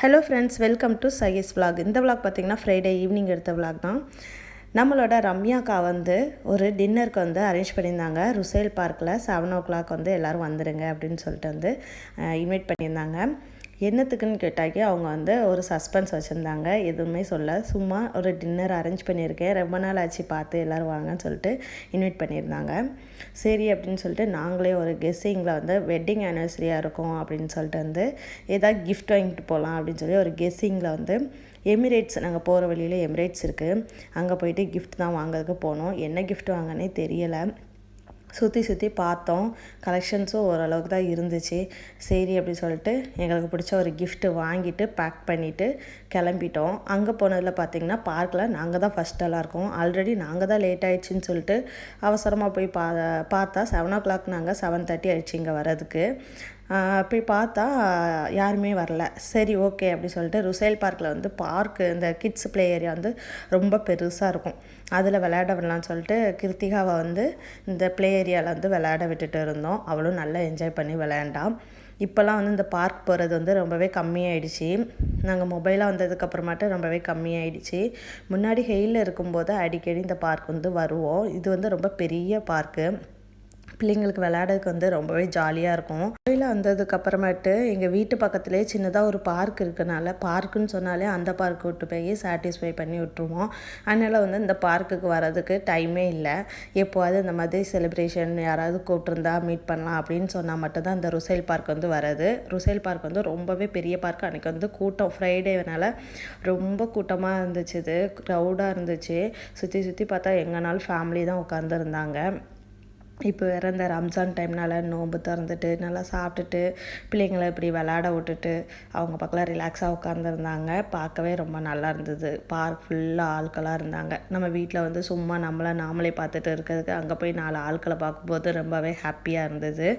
Hello friends, welcome to சையஸ் vlog. இந்த vlog பார்த்திங்கன்னா ஃப்ரைடே ஈவினிங் எடுத்த vlog தான். நம்மளோட ரம்யாக்கா ஒரு டின்னருக்கு அரேஞ்ச் பண்ணியிருந்தாங்க. ருசேல் பார்க்கில் 7 o'clock எல்லோரும் வந்துடுங்க அப்படின்னு சொல்லிட்டு இன்வைட் பண்ணியிருந்தாங்க. என்னத்துக்குன்னு கேட்டாக்கி அவங்க ஒரு சஸ்பென்ஸ் வச்சுருந்தாங்க. எதுவுமே சொல்ல, சும்மா ஒரு டின்னர் அரேஞ்ச் பண்ணியிருக்கேன், ரொம்ப நாள் ஆச்சு பார்த்து எல்லோரும் வாங்கன்னு சொல்லிட்டு இன்வைட் பண்ணியிருந்தாங்க. சரி அப்படின்னு சொல்லிட்டு நாங்களே ஒரு கெஸ்ஸிங்கில் வெட்டிங் ஆனிவர்சரியாக இருக்கும் அப்படின்னு சொல்லிட்டு ஏதாவது கிஃப்ட் வாங்கிட்டு போகலாம் அப்படின்னு சொல்லி ஒரு கெஸ்ஸிங்கில் எமிரேட்ஸ், நாங்கள் போகிற வழியில் எமிரேட்ஸ் இருக்குது, அங்கே போயிட்டு கிஃப்ட் தான் வாங்கிறதுக்கு போனோம். என்ன கிஃப்ட் வாங்கினே தெரியலை. சுற்றி பார்த்தோம். கலெக்ஷன்ஸும் ஓரளவுக்கு தான் இருந்துச்சு. சரி அப்படி சொல்லிட்டு எங்களுக்கு பிடிச்ச ஒரு கிஃப்ட்டு வாங்கிட்டு பேக் பண்ணிவிட்டு கிளம்பிட்டோம். அங்கே போனதில் பார்த்திங்கன்னா பார்க்கில் நாங்கள் தான் ஃபஸ்ட்டெல்லாம் இருக்கோம். ஆல்ரெடி நாங்கள் தான் லேட் ஆகிடுச்சின்னு சொல்லிட்டு அவசரமாக போய் பார்த்தா 7 o'clock, நாங்கள் 7:30 ஆகிடுச்சு இங்கே வர்றதுக்கு. போய் பார்த்தா யாருமே வரல. சரி ஓகே அப்படி சொல்லிட்டு ருசேல் பார்க்கில் பார்க்கு இந்த கிட்ஸ் ப்ளே ஏரியா ரொம்ப பெருசாக இருக்கும். அதில் விளையாட விடலான்னு சொல்லிட்டு கிருத்திகாவை இந்த ப்ளே ஏரியாவில் விளையாட விட்டுட்டு இருந்தோம். அவளும் நல்லா என்ஜாய் பண்ணி விளையாண்டாம். இப்போல்லாம் இந்த பார்க் போகிறது ரொம்பவே கம்மியாயிடுச்சு. நாங்கள் மொபைலாக வந்ததுக்கப்புறமாட்டு ரொம்பவே கம்மியாயிடுச்சு. முன்னாடி ஹெயிலில் இருக்கும்போது அடிக்கடி இந்த பார்க் வருவோம். இது ரொம்ப பெரிய பார்க்கு. பிள்ளைங்களுக்கு விளையாடுறதுக்கு ரொம்பவே ஜாலியாக இருக்கும். கோயிலில் வந்ததுக்கப்புறமேட்டு எங்கள் வீட்டு பக்கத்துலேயே சின்னதாக ஒரு பார்க் இருக்கனால, பார்க்குன்னு சொன்னாலே அந்த பார்க்கு விட்டு போய் சாட்டிஸ்ஃபை பண்ணி விட்டுருவோம். அதனால் இந்த பார்க்குக்கு வர்றதுக்கு டைமே இல்லை. எப்போது இந்த மாதிரி செலிப்ரேஷன் யாராவது கூப்பிட்ருந்தா மீட் பண்ணலாம் அப்படின்னு சொன்னால் மட்டும்தான் இந்த ருசேல் பார்க் வர்றது. ருசேல் பார்க் ரொம்பவே பெரிய பார்க். அன்றைக்கி கூட்டம், ஃப்ரைடேனால ரொம்ப கூட்டமாக இருந்துச்சு. இது க்ரௌடாக இருந்துச்சு. சுற்றி பார்த்தா எங்கேனாலும் ஃபேமிலி தான் உட்காந்துருந்தாங்க. இப்போ வேறு இந்த ரம்ஜான் டைம்னால் நோன்பு திறந்துட்டு நல்லா சாப்பிட்டுட்டு பிள்ளைங்களை இப்படி விளையாட விட்டுட்டு அவங்க பக்கத்தில் ரிலாக்ஸாக உட்காந்துருந்தாங்க. பார்க்கவே ரொம்ப நல்லா இருந்தது. பார்க் ஃபுல்லாக ஆட்களாக இருந்தாங்க. நம்ம வீட்டில் சும்மா நாமளே பார்த்துட்டு இருக்கிறதுக்கு அங்கே போய் 4 ஆட்களை பார்க்கும்போது ரொம்பவே ஹாப்பியாக இருந்தது.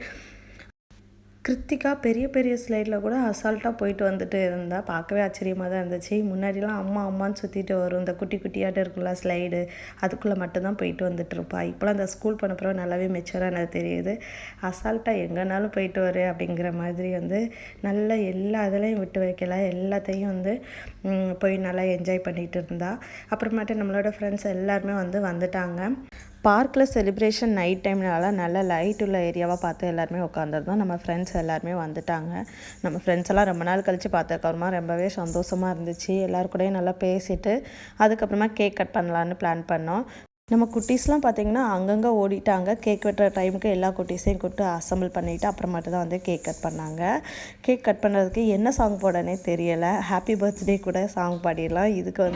கிருத்திகா பெரிய பெரிய ஸ்லைடில் கூட அசால்ட்டாக போயிட்டு வந்துட்டு இருந்தால் பார்க்கவே ஆச்சரியமாக தான் இருந்துச்சு. முன்னாடிலாம் அம்மான்னு சுற்றிட்டு வரும், இந்த குட்டி குட்டியாட்டு இருக்குல்ல ஸ்லைடு, அதுக்குள்ளே மட்டும்தான் போயிட்டு வந்துட்டு இருப்பா. இப்போலாம் இந்த ஸ்கூல் பண்ணப்புறம் நல்லாவே மெச்சூராக எனக்கு தெரியுது. அசால்ட்டாக எங்கேனாலும் போயிட்டு வரு அப்படிங்கிற மாதிரி நல்லா எல்லா இதுலேயும் விட்டு வைக்கல, எல்லாத்தையும் போய் நல்லா என்ஜாய் பண்ணிகிட்டு இருந்தா. அப்புறமேட்டு நம்மளோட ஃப்ரெண்ட்ஸ் எல்லாருமே வந்துட்டாங்க. பார்க்கில் செலிப்ரேஷன் நைட் டைம்னால நல்ல லைட் உள்ள ஏரியாவாக பார்த்து எல்லாருமே உட்காந்துருந்தோம். நம்ம ஃப்ரெண்ட்ஸ் எல்லாருமே வந்துட்டாங்க. நம்ம ஃப்ரெண்ட்ஸ் எல்லாம் ரொம்ப நாள் கழித்து பார்த்ததுக்கப்புறமா ரொம்பவே சந்தோஷமாக இருந்துச்சு. எல்லாருக்கூடையும் நல்லா பேசிட்டு அதுக்கப்புறமா கேக் கட் பண்ணலான்னு பிளான் பண்ணோம். நம்ம குட்டீஸ்லாம் பார்த்திங்கன்னா அங்கங்கே ஓடிட்டாங்க. கேக் வெட்டுற டைமுக்கு எல்லா குட்டீஸையும் கூப்பிட்டு அசம்பிள் பண்ணிவிட்டு அப்புறமாட்டு தான் கேக் கட் பண்ணாங்க. கேக் கட் பண்ணுறதுக்கு என்ன சாங் போடனே தெரியலை. ஹாப்பி பர்த்டே கூட சாங் பாடிடலாம், இதுக்கு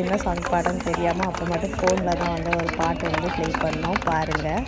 என்ன சாங் பாடன்னு தெரியாமல் அப்புறமாட்டு ஃபோனில் தான் ஒரு பாட்டு ப்ளே பண்ணோம். பாருங்கள்.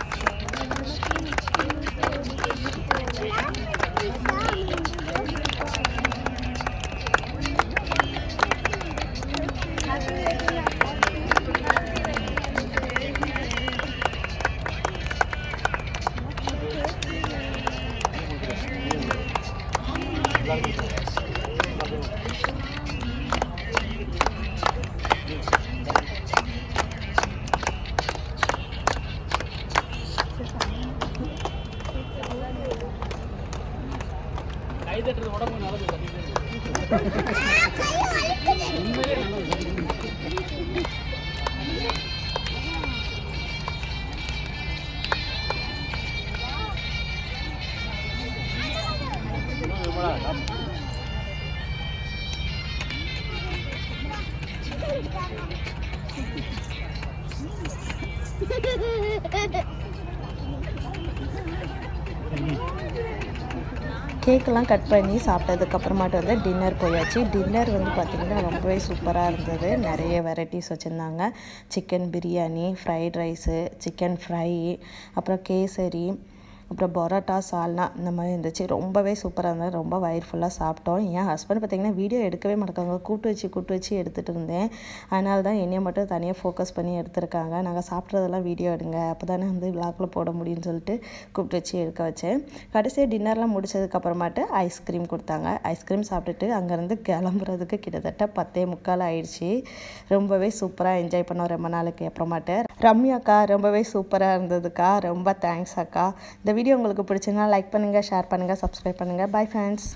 கேக்கெல்லாம் கட் பண்ணி சாப்பிட்டதுக்கப்புறமாட்டு டின்னர் போயாச்சு. டின்னர் பார்த்திங்கன்னா ரொம்பவே சூப்பராக இருந்தது. நிறைய வெரைட்டிஸ் வச்சுருந்தாங்க. Chicken biryani, fried rice, chicken fry, அப்புறம் கேசரி, அப்புறம் பரோட்டா, சால்னா, இந்த மாதிரி இருந்துச்சு. ரொம்பவே சூப்பராக இருந்தது. ரொம்ப வயிறு ஃபுல்லாக சாப்பிட்டோம். என் ஹஸ்பண்ட் பார்த்திங்கன்னா வீடியோ எடுக்கவே மாட்டாங்க. கூட்டு வச்சு எடுத்துகிட்டு இருந்தேன். அதனால தான் என்னையை மட்டும் தனியாக ஃபோக்கஸ் பண்ணி எடுத்துருக்காங்க. நாங்கள் சாப்பிட்றதெல்லாம் வீடியோ எடுங்க, அப்போ தானே விளாக்கில் போட முடியும்னு சொல்லிட்டு கூப்பிட்டு வச்சு எடுக்க வச்சேன். கடைசியாக டின்னர்லாம் முடிச்சதுக்கப்புறமாட்டு ஐஸ்கிரீம் கொடுத்தாங்க. ஐஸ்கிரீம் சாப்பிட்டுட்டு அங்கேருந்து கிளம்புறதுக்கு கிட்டத்தட்ட 10:45 ஆயிடுச்சு. ரொம்பவே சூப்பராக என்ஜாய் பண்ணோம் ரொம்ப நாளைக்கு அப்புறமாட்டு. ரம்யாக்கா ரொம்பவே சூப்பராக இருந்ததுக்கா, ரொம்ப தேங்க்ஸ் அக்கா. இந்த வீடியோ உங்களுக்கு பிடிச்சிருந்தா லைக் பண்ணுங்கள், ஷேர் பண்ணுங்கள், சப்ஸ்கிரைப் பண்ணுங்கள். Bye friends.